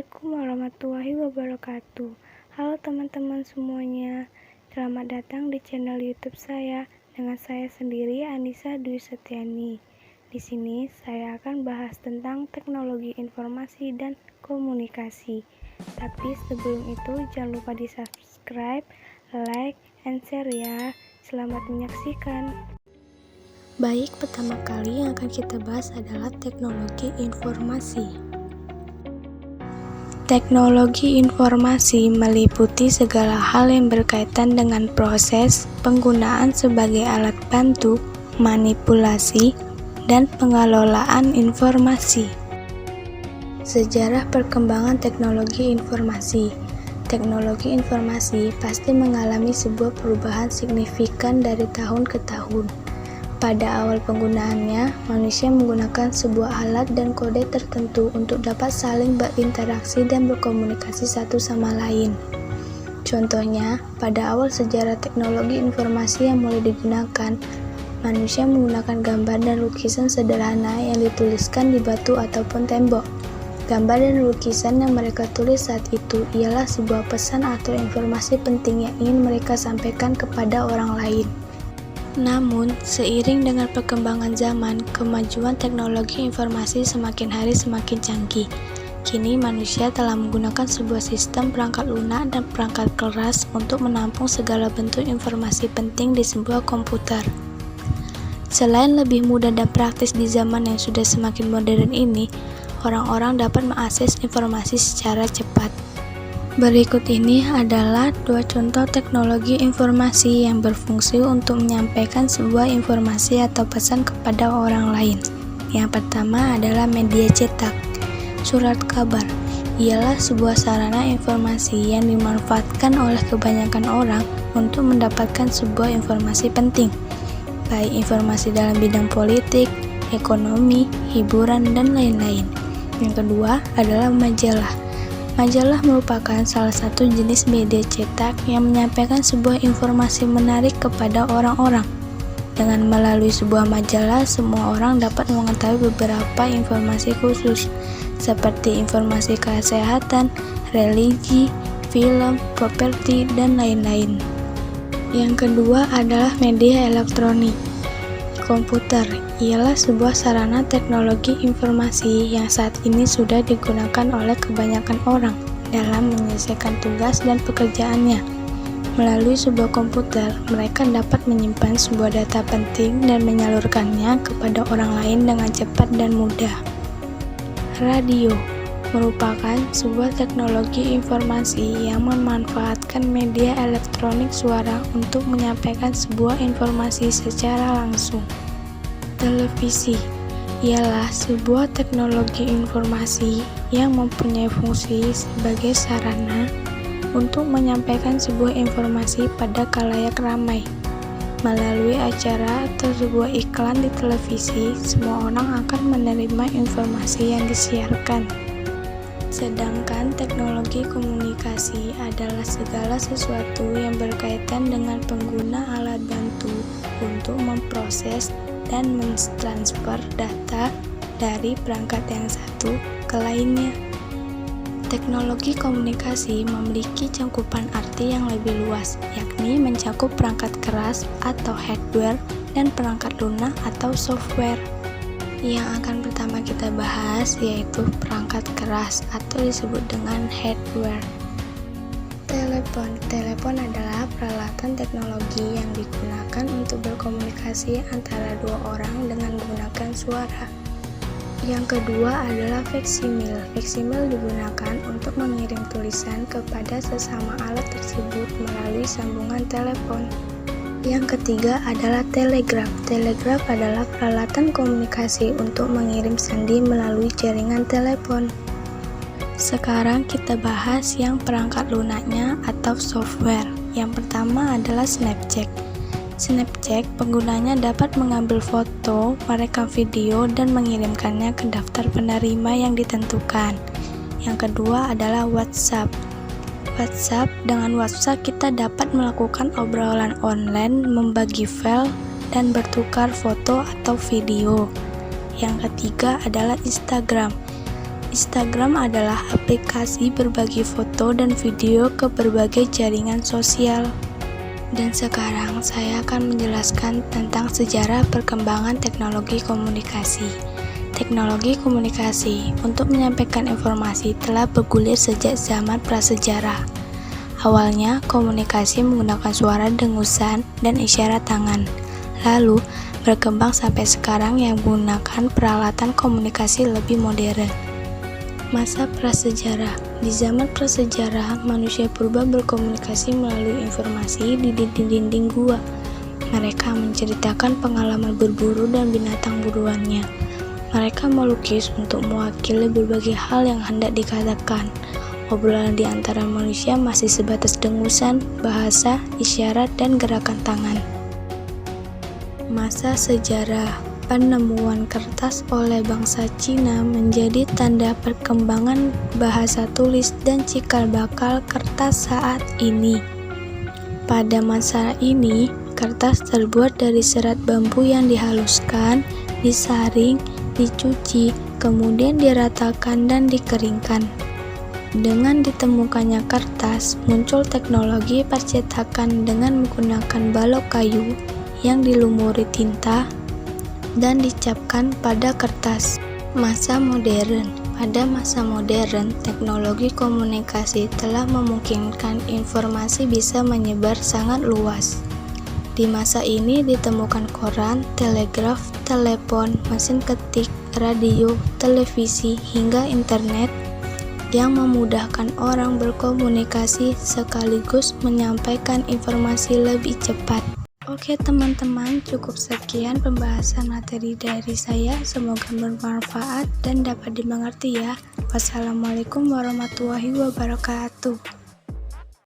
Assalamualaikum warahmatullahi wabarakatuh. Halo teman-teman semuanya, selamat datang di channel YouTube saya dengan saya sendiri Anissa Dwi Setiani. Di sini saya akan bahas tentang teknologi informasi dan komunikasi. Tapi sebelum itu jangan lupa di subscribe, like, and share ya. Selamat menyaksikan. Baik, pertama kali yang akan kita bahas adalah teknologi informasi. Teknologi informasi meliputi segala hal yang berkaitan dengan proses penggunaan sebagai alat bantu, manipulasi, dan pengelolaan informasi. Sejarah perkembangan teknologi informasi. Teknologi informasi pasti mengalami sebuah perubahan signifikan dari tahun ke tahun. Pada awal penggunaannya, manusia menggunakan sebuah alat dan kode tertentu untuk dapat saling berinteraksi dan berkomunikasi satu sama lain. Contohnya, pada awal sejarah teknologi informasi yang mulai digunakan, manusia menggunakan gambar dan lukisan sederhana yang dituliskan di batu ataupun tembok. Gambar dan lukisan yang mereka tulis saat itu ialah sebuah pesan atau informasi penting yang ingin mereka sampaikan kepada orang lain. Namun, seiring dengan perkembangan zaman, kemajuan teknologi informasi semakin hari semakin canggih. Kini manusia telah menggunakan sebuah sistem perangkat lunak dan perangkat keras untuk menampung segala bentuk informasi penting di sebuah komputer. Selain lebih mudah dan praktis di zaman yang sudah semakin modern ini, orang-orang dapat mengakses informasi secara cepat. Berikut ini adalah dua contoh teknologi informasi yang berfungsi untuk menyampaikan sebuah informasi atau pesan kepada orang lain. Yang pertama adalah media cetak. Surat kabar ialah sebuah sarana informasi yang dimanfaatkan oleh kebanyakan orang untuk mendapatkan sebuah informasi penting, baik informasi dalam bidang politik, ekonomi, hiburan, dan lain-lain. Yang kedua adalah majalah. Majalah merupakan salah satu jenis media cetak yang menyampaikan sebuah informasi menarik kepada orang-orang. Dengan melalui sebuah majalah, semua orang dapat mengetahui beberapa informasi khusus, seperti informasi kesehatan, religi, film, properti, dan lain-lain. Yang kedua adalah media elektronik. Komputer ialah sebuah sarana teknologi informasi yang saat ini sudah digunakan oleh kebanyakan orang dalam menyelesaikan tugas dan pekerjaannya. Melalui sebuah komputer, mereka dapat menyimpan sebuah data penting dan menyalurkannya kepada orang lain dengan cepat dan mudah. Radio merupakan sebuah teknologi informasi yang memanfaatkan media elektronik suara untuk menyampaikan sebuah informasi secara langsung. Televisi ialah sebuah teknologi informasi yang mempunyai fungsi sebagai sarana untuk menyampaikan sebuah informasi pada khalayak ramai. Melalui acara atau sebuah iklan di televisi, semua orang akan menerima informasi yang disiarkan. Sedangkan teknologi komunikasi adalah segala sesuatu yang berkaitan dengan pengguna alat bantu untuk memproses dan mentransfer data dari perangkat yang satu ke lainnya. Teknologi komunikasi memiliki cakupan arti yang lebih luas, yakni mencakup perangkat keras atau hardware dan perangkat lunak atau software. Yang akan pertama kita bahas yaitu perangkat keras atau disebut dengan hardware. Telepon adalah peralatan teknologi yang digunakan untuk berkomunikasi antara dua orang dengan menggunakan suara. Yang kedua adalah faksimil. Faksimil digunakan untuk mengirim tulisan kepada sesama alat tersebut melalui sambungan telepon. Yang ketiga adalah telegraf. Telegraf adalah peralatan komunikasi untuk mengirim sandi melalui jaringan telepon. Sekarang kita bahas yang perangkat lunaknya atau software. Yang pertama adalah Snapchat. Snapchat penggunanya dapat mengambil foto, merekam video, dan mengirimkannya ke daftar penerima yang ditentukan. Yang kedua adalah WhatsApp. Dengan WhatsApp kita dapat melakukan obrolan online, membagi file, dan bertukar foto atau video. Yang ketiga adalah Instagram. Instagram adalah aplikasi berbagi foto dan video ke berbagai jaringan sosial. Dan sekarang saya akan menjelaskan tentang sejarah perkembangan teknologi komunikasi. Teknologi komunikasi untuk menyampaikan informasi telah bergulir sejak zaman prasejarah. Awalnya, komunikasi menggunakan suara dengusan dan isyarat tangan. Lalu, berkembang sampai sekarang yang menggunakan peralatan komunikasi lebih modern. Masa prasejarah. Di zaman prasejarah, manusia purba berkomunikasi melalui informasi di dinding-dinding gua. Mereka menceritakan pengalaman berburu dan binatang buruannya. Mereka melukis untuk mewakili berbagai hal yang hendak dikatakan. Obrolan di antara manusia masih sebatas dengusan, bahasa, isyarat, dan gerakan tangan. Masa sejarah. Penemuan kertas oleh bangsa Cina menjadi tanda perkembangan bahasa tulis dan cikal bakal kertas saat ini. Pada masa ini, kertas terbuat dari serat bambu yang dihaluskan, disaring, dicuci, kemudian diratakan dan dikeringkan. Dengan ditemukannya kertas, muncul teknologi percetakan dengan menggunakan balok kayu yang dilumuri tinta dan dicapkan pada kertas. Masa modern. Pada masa modern, teknologi komunikasi telah memungkinkan informasi bisa menyebar sangat luas. Di masa ini ditemukan koran, telegraf, telepon, mesin ketik, radio, televisi, hingga internet yang memudahkan orang berkomunikasi sekaligus menyampaikan informasi lebih cepat. Oke teman-teman, cukup sekian pembahasan materi dari saya. Semoga bermanfaat dan dapat dimengerti ya. Wassalamualaikum warahmatullahi wabarakatuh.